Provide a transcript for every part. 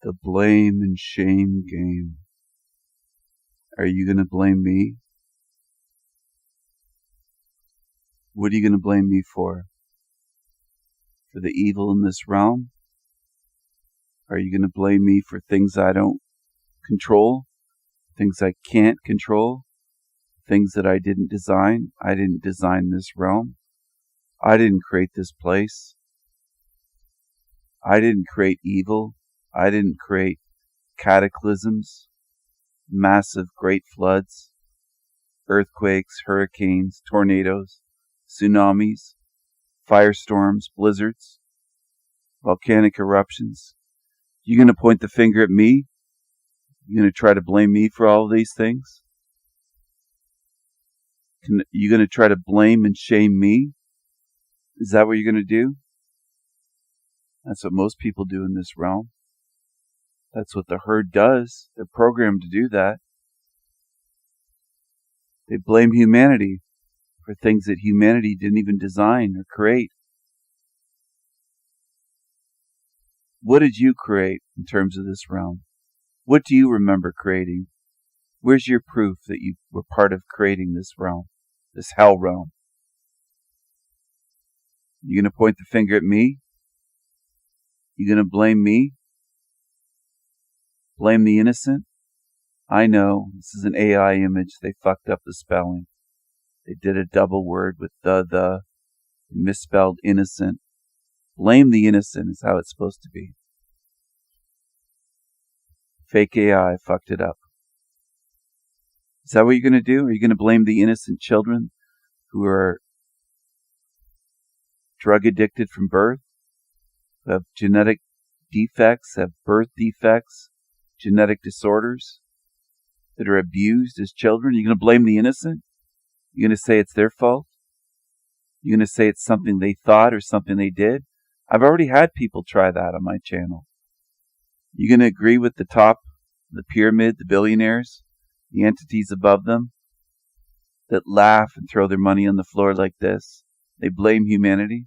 The blame and shame game. Are you going to blame me? What are you going to blame me for? For the evil in this realm? Are you going to blame me for things I don't control? Things I can't control? Things that I didn't design? I didn't design this realm. I didn't create this place. I didn't create evil. I didn't create cataclysms, massive great floods, earthquakes, hurricanes, tornadoes, tsunamis, firestorms, blizzards, volcanic eruptions. You going to point the finger at me? You going to try to blame me for all of these things? You going to try to blame and shame me? Is that what you're going to do? That's what most people do in this realm. That's what the herd does. They're programmed to do that. They blame humanity for things that humanity didn't even design or create. What did you create in terms of this realm? What do you remember creating? Where's your proof that you were part of creating this realm, this hell realm? You going to point the finger at me? You going to blame me? Blame the innocent? I know, this is an AI image. They fucked up the spelling. They did a double word with the misspelled innocent. Blame the innocent is how it's supposed to be. Fake AI fucked it up. Is that what you're going to do? Are you going to blame the innocent children who are drug addicted from birth, who have genetic defects, have birth defects, genetic disorders, that are abused as children? You're going to blame the innocent? You're going to say it's their fault? You're going to say it's something they thought or something they did? I've already had people try that on my channel. You're going to agree with the top, the pyramid, the billionaires, the entities above them, that laugh and throw their money on the floor like this? They blame humanity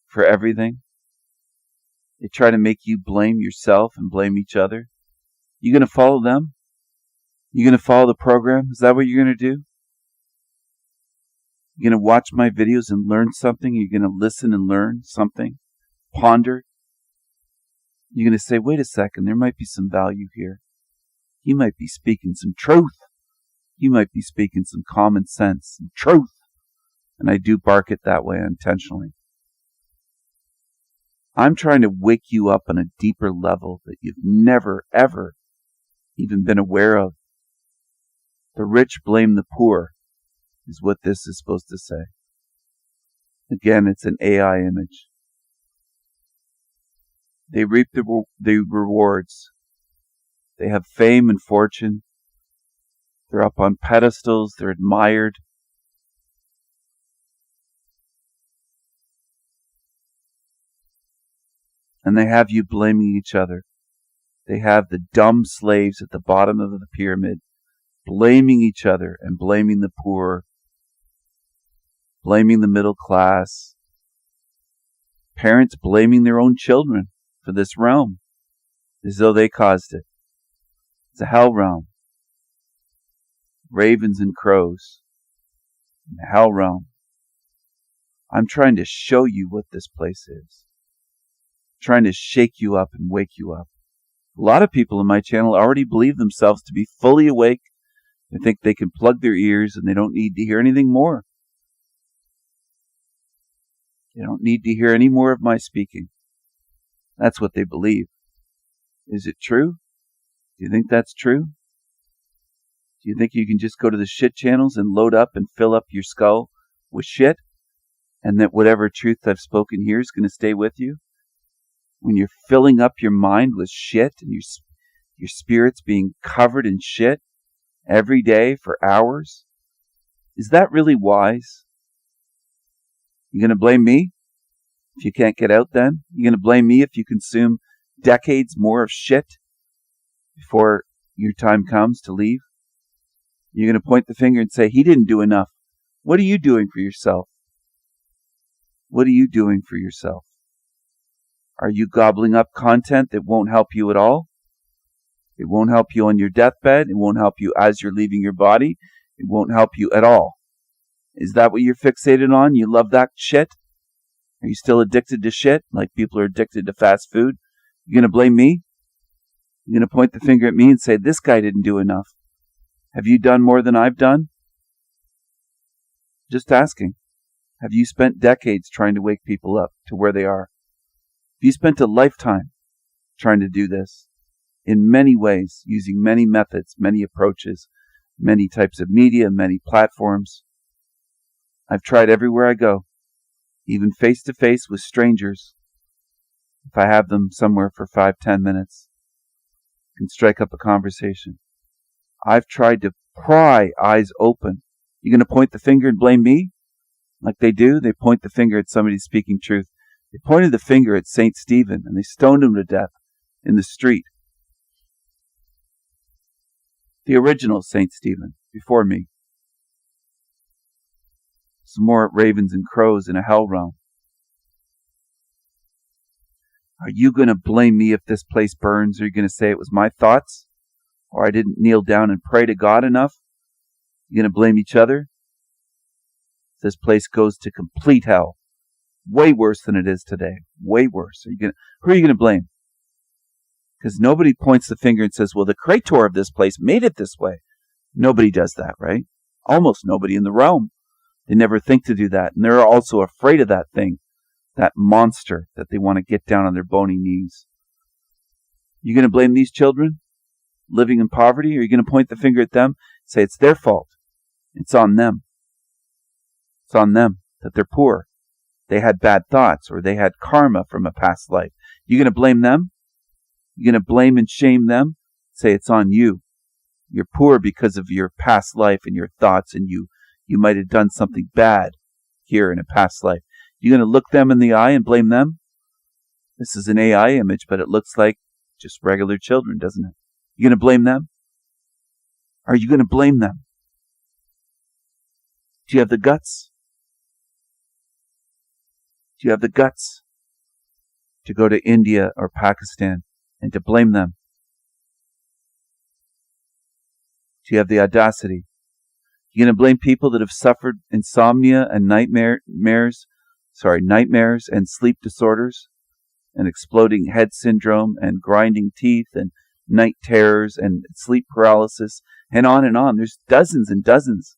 for everything. They try to make you blame yourself and blame each other. You going to follow them? You going to follow the program? Is that what you're going to do? You're going to watch my videos and learn something? You're going to listen and learn something? Ponder? You're going to say, wait a second, there might be some value here. He might be speaking some truth. He might be speaking some common sense and truth. And I do bark it that way intentionally. I'm trying to wake you up on a deeper level that you've never, ever even been aware of. The rich blame the poor is what this is supposed to say. Again, it's an AI image. They reap the rewards. They have fame and fortune. They're up on pedestals. They're admired. And they have you blaming each other. They have the dumb slaves at the bottom of the pyramid blaming each other and blaming the poor, blaming the middle class. Parents blaming their own children for this realm as though they caused it. It's a hell realm. Ravens and crows. In the hell realm. I'm trying to show you what this place is. Trying to shake you up and wake you up. A lot of people in my channel already believe themselves to be fully awake. They think they can plug their ears and they don't need to hear anything more. They don't need to hear any more of my speaking. That's what they believe. Is it true? Do you think that's true? Do you think you can just go to the shit channels and load up and fill up your skull with shit? And that whatever truth I've spoken here is going to stay with you? When you're filling up your mind with shit and your spirit's being covered in shit every day for hours? Is that really wise? You going to blame me if you can't get out then? You going to blame me if you consume decades more of shit before your time comes to leave? You're going to point the finger and say, he didn't do enough. What are you doing for yourself? What are you doing for yourself? Are you gobbling up content that won't help you at all? It won't help you on your deathbed. It won't help you as you're leaving your body. It won't help you at all. Is that what you're fixated on? You love that shit? Are you still addicted to shit like people are addicted to fast food? You going to blame me? You're going to point the finger at me and say, this guy didn't do enough. Have you done more than I've done? Just asking. Have you spent decades trying to wake people up to where they are? Have you spent a lifetime trying to do this in many ways, using many methods, many approaches, many types of media, many platforms? I've tried everywhere I go, even face to face with strangers. If I have them somewhere for 5-10 minutes, I can strike up a conversation. I've tried to pry eyes open. You going to point the finger and blame me? Like they do? They point the finger at somebody speaking truth. They pointed the finger at St. Stephen and they stoned him to death in the street. The original St. Stephen, before me. Some more ravens and crows in a hell realm. Are you going to blame me if this place burns? Or are you going to say it was my thoughts? Or I didn't kneel down and pray to God enough? You going to blame each other? This place goes to complete hell. Way worse than it is today. Way worse. Who are you going to blame? Because nobody points the finger and says, well, the creator of this place made it this way. Nobody does that, right? Almost nobody in the realm. They never think to do that. And they're also afraid of that thing, that monster that they want to get down on their bony knees. You going to blame these children living in poverty? Or are you going to point the finger at them and say it's their fault? It's on them. It's on them that they're poor. They had bad thoughts or they had karma from a past life. You going to blame them? You're going to blame and shame them? Say it's on you. You're poor because of your past life and your thoughts, and you might have done something bad here in a past life. You're going to look them in the eye and blame them? This is an AI image, but it looks like just regular children, doesn't it? You're going to blame them? Are you going to blame them? Do you have the guts? Do you have the guts to go to India or Pakistan and to blame them? Do you have the audacity? You're going to blame people that have suffered insomnia and nightmares and sleep disorders and exploding head syndrome and grinding teeth and night terrors and sleep paralysis and on and on. There's dozens and dozens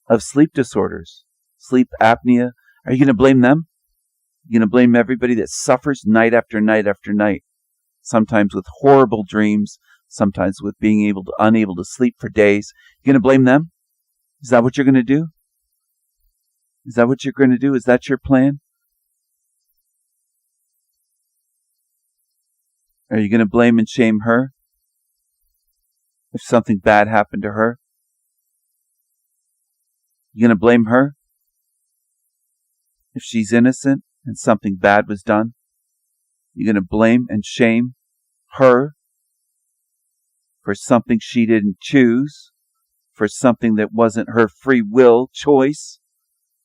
of sleep disorders, sleep apnea. Are you going to blame them? You're going to blame everybody that suffers night after night after night, sometimes with horrible dreams, sometimes with being unable to sleep for days. You're going to blame them? Is that what you're going to do? Is that what you're going to do? Is that your plan? Are you going to blame and shame her if something bad happened to her? You going to blame her if she's innocent and something bad was done? You're going to blame and shame her for something she didn't choose, for something that wasn't her free will choice?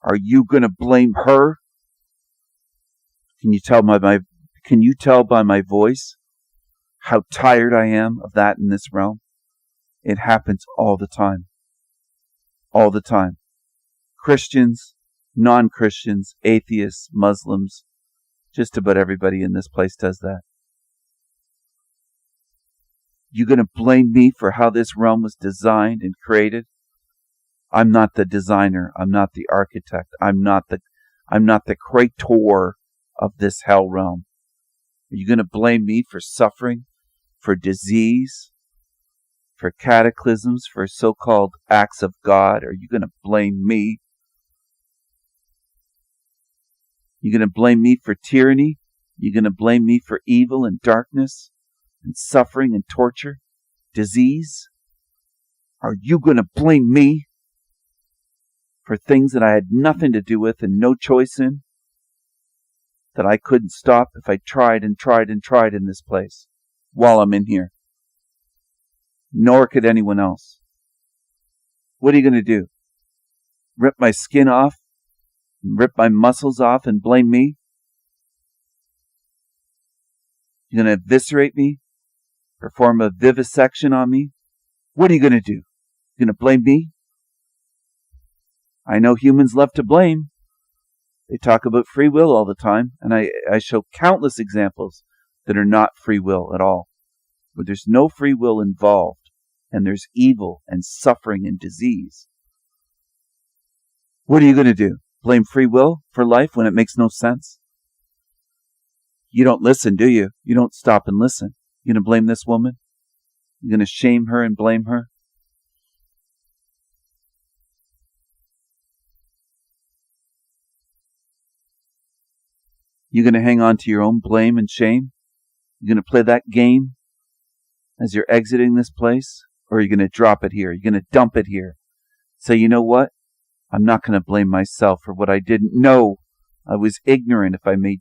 Are you going to blame her? Can you tell by my voice how tired I am of that in this realm? It happens all the time. All the time. Christians, non-Christians, atheists, Muslims, just about everybody in this place does that. You going to blame me for how this realm was designed and created? I'm not the designer. I'm not the architect. I'm not the creator of this hell realm. Are you going to blame me for suffering, for disease, for cataclysms, for so-called acts of God? Are you going to blame me? You're going to blame me for tyranny? You're going to blame me for evil and darkness and suffering and torture, disease? Are you going to blame me for things that I had nothing to do with and no choice in, that I couldn't stop if I tried and tried and tried in this place while I'm in here? Nor could anyone else. What are you going to do? Rip my skin off? Rip my muscles off and blame me? You're going to eviscerate me? Perform a vivisection on me? What are you going to do? You're going to blame me? I know humans love to blame. They talk about free will all the time, and I show countless examples that are not free will at all, where there's no free will involved, and there's evil and suffering and disease. What are you going to do? Blame free will for life when it makes no sense? You don't listen, do you? You don't stop and listen. You're going to blame this woman? You're going to shame her and blame her? You're going to hang on to your own blame and shame? You're going to play that game as you're exiting this place? Or are you going to drop it here? You're going to dump it here? Say, you know what? I'm not going to blame myself for what I didn't know. I was ignorant if I made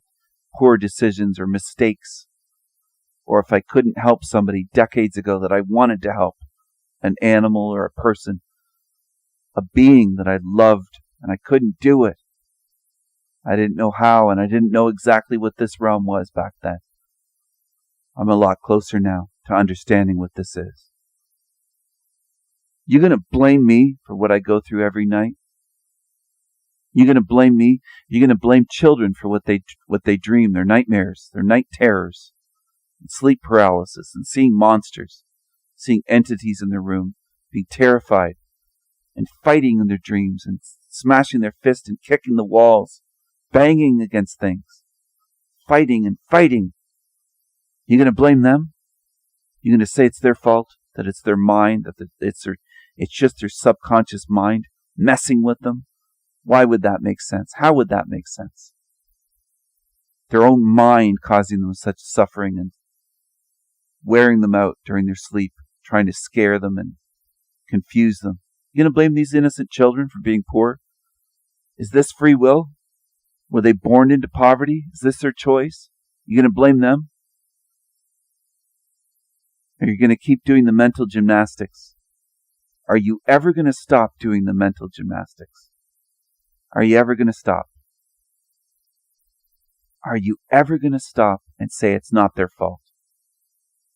poor decisions or mistakes. Or if I couldn't help somebody decades ago that I wanted to help. An animal or a person. A being that I loved and I couldn't do it. I didn't know how, and I didn't know exactly what this realm was back then. I'm a lot closer now to understanding what this is. You're going to blame me for what I go through every night? You're going to blame me? You're going to blame children for what they dream, their nightmares, their night terrors, and sleep paralysis, and seeing monsters, seeing entities in their room, being terrified, and fighting in their dreams, and smashing their fist and kicking the walls, banging against things, fighting and fighting. You're going to blame them? You're going to say it's their fault, that it's their mind, that it's just their subconscious mind messing with them? Why would that make sense? How would that make sense? Their own mind causing them such suffering and wearing them out during their sleep, trying to scare them and confuse them. You're going to blame these innocent children for being poor? Is this free will? Were they born into poverty? Is this their choice? You're going to blame them? Or you're going to keep doing the mental gymnastics? Are you ever going to stop doing the mental gymnastics? Are you ever going to stop? Are you ever going to stop and say it's not their fault?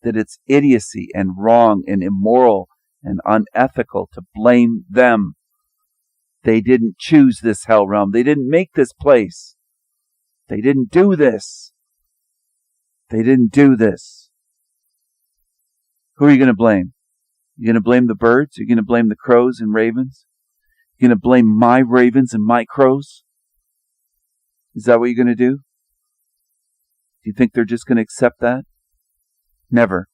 That it's idiocy and wrong and immoral and unethical to blame them? They didn't choose this hell realm. They didn't make this place. They didn't do this. They didn't do this. Who are you going to blame? You're going to blame the birds? You're going to blame the crows and ravens? You're going to blame my ravens and my crows? Is that what you're going to do? Do you think they're just going to accept that? Never.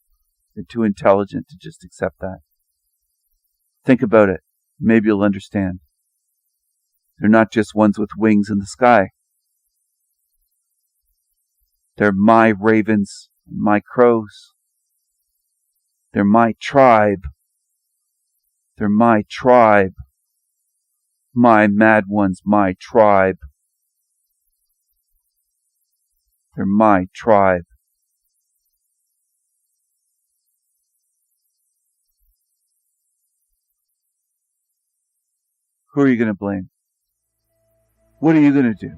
They're too intelligent to just accept that. Think about it. Maybe you'll understand. They're not just ones with wings in the sky. They're my ravens and my crows. They're my tribe. They're my tribe. My mad ones, my tribe. They're my tribe. Who are you going to blame? What are you going to do?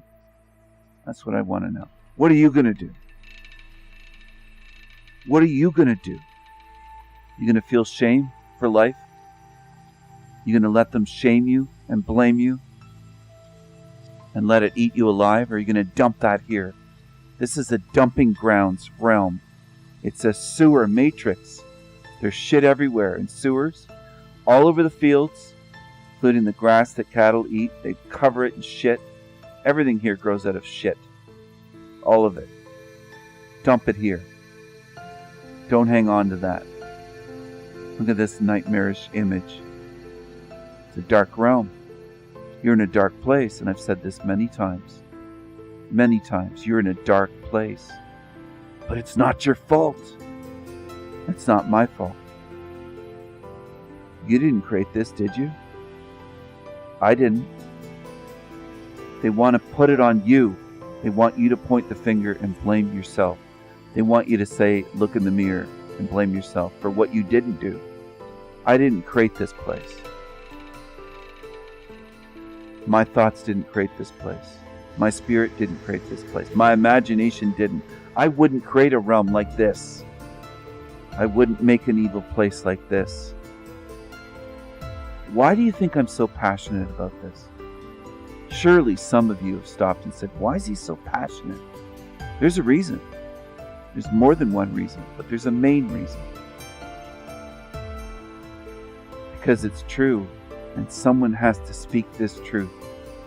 That's what I want to know. What are you going to do? What are you going to do? You going to feel shame for life? You going to let them shame you and blame you and let it eat you alive? Or are you going to dump that here? This is a dumping grounds realm. It's a sewer matrix. There's shit everywhere in sewers, all over the fields, including the grass that cattle eat. They cover it in shit. Everything here grows out of shit. All of it. Dump it here. Don't hang on to that. Look at this nightmarish image. It's a dark realm. You're in a dark place, and I've said this many times. Many times. You're in a dark place. But it's not your fault. It's not my fault. You didn't create this, did you? I didn't. They want to put it on you. They want you to point the finger and blame yourself. They want you to say, look in the mirror and blame yourself for what you didn't do. I didn't create this place. My thoughts didn't create this place. My spirit didn't create this place. My imagination didn't. I wouldn't create a realm like this. I wouldn't make an evil place like this. Why do you think I'm so passionate about this? Surely some of you have stopped and said, why is he so passionate? There's a reason. There's more than one reason, but there's a main reason. Because it's true, and someone has to speak this truth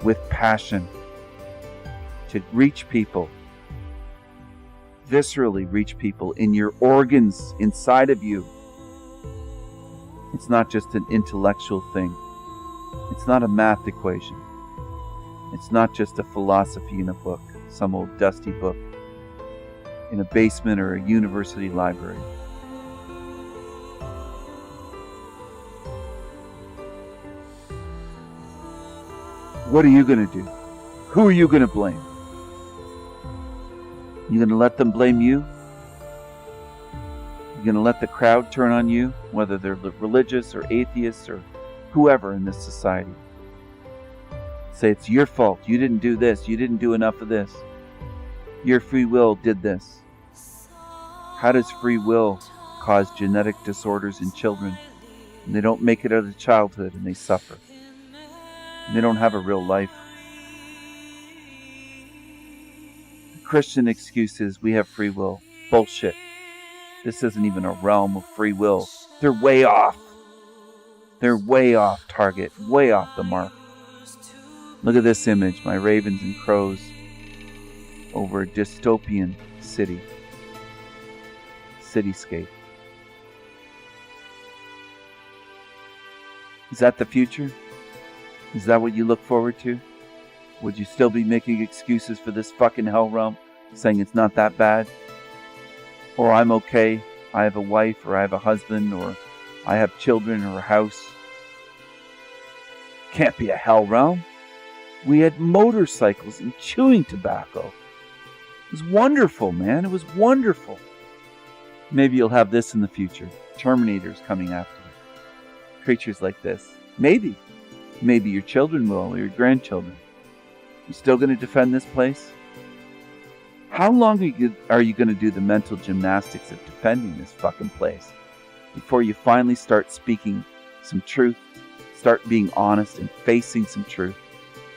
with passion to reach people, viscerally reach people in your organs inside of you. It's not just an intellectual thing. It's not a math equation. It's not just a philosophy in a book, some old dusty book in a basement or a university library. What are you going to do? Who are you going to blame? You going to let them blame you? You going to let the crowd turn on you, whether they're religious or atheists or whoever in this society? Say it's your fault. You didn't do this. You didn't do enough of this. Your free will did this. How does free will cause genetic disorders in children? And they don't make it out of childhood and they suffer. And they don't have a real life. The Christian excuse is we have free will. Bullshit. This isn't even a realm of free will. They're way off. They're way off target. Way off the mark. Look at this image. My ravens and crows over a dystopian city. Cityscape. Is that the future? Is that what you look forward to? Would you still be making excuses for this fucking hell realm, saying it's not that bad? Or I'm okay, I have a wife, or I have a husband, or I have children, or a house. Can't be a hell realm. We had motorcycles and chewing tobacco. It was wonderful, man. It was wonderful. Maybe you'll have this in the future. Terminators coming after you. Creatures like this. Maybe. Maybe your children will, or your grandchildren. You still going to defend this place? How long are you going to do the mental gymnastics of defending this fucking place before you finally start speaking some truth, start being honest and facing some truth,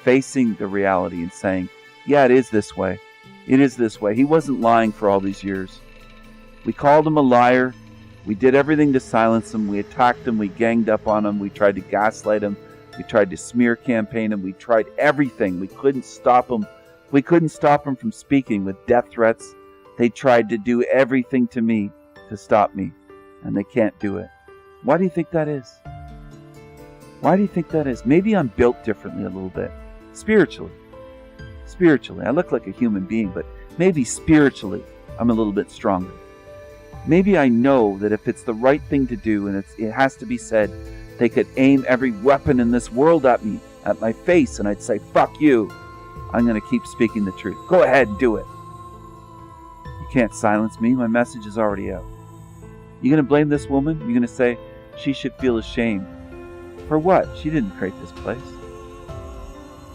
facing the reality and saying, yeah, it is this way. It is this way. He wasn't lying for all these years. We called him a liar. We did everything to silence him. We attacked him. We ganged up on him. We tried to gaslight him. We tried to smear campaign him. We tried everything. We couldn't stop him. We couldn't stop him from speaking with death threats. They tried to do everything to me to stop me, and they can't do it. Why do you think that is? Why do you think that is? Maybe I'm built differently a little bit. Spiritually. Spiritually. I look like a human being, but maybe spiritually I'm a little bit stronger. Maybe I know that if it's the right thing to do and it has to be said, they could aim every weapon in this world at me, at my face, and I'd say, fuck you. I'm going to keep speaking the truth. Go ahead and do it. You can't silence me. My message is already out. You going to blame this woman? You're going to say she should feel ashamed. For what? She didn't create this place.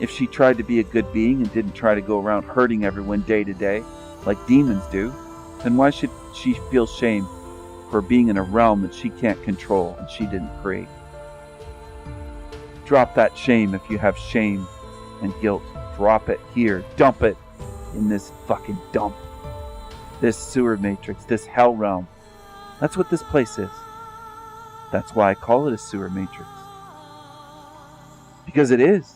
If she tried to be a good being and didn't try to go around hurting everyone day to day, like demons do, then why should she feel shame for being in a realm that she can't control and she didn't create? Drop that shame if you have shame and guilt. Drop it here. Dump it in this fucking dump. This sewer matrix, this hell realm. That's what this place is. That's why I call it a sewer matrix. Because it is.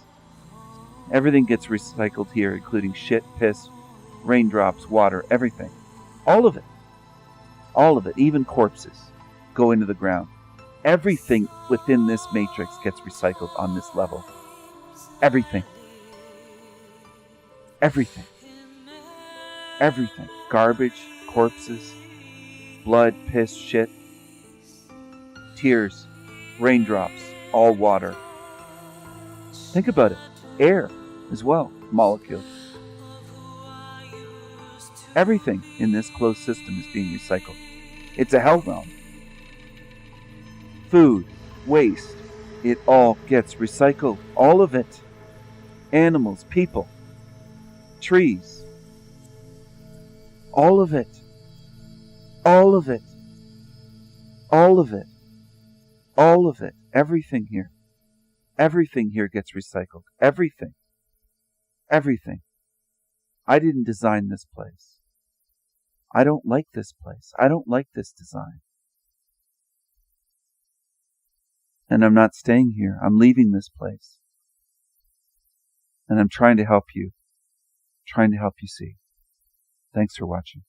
Everything gets recycled here, including shit, piss, raindrops, water, everything. All of it. All of it. Even corpses go into the ground. Everything within this matrix gets recycled on this level. Everything. Everything. Everything. Garbage, corpses, blood, piss, shit, tears, raindrops, all water. Think about it. Air as well. Molecules. Everything in this closed system is being recycled. It's a hell realm. Food, waste, it all gets recycled. All of it. Animals, people. trees. All of it. All of it. All of it. All of it. Everything here. Everything here gets recycled. Everything. Everything. I didn't design this place. I don't like this place. I don't like this design. And I'm not staying here. I'm leaving this place. And I'm trying to help you. Trying to help you see. Thanks for watching.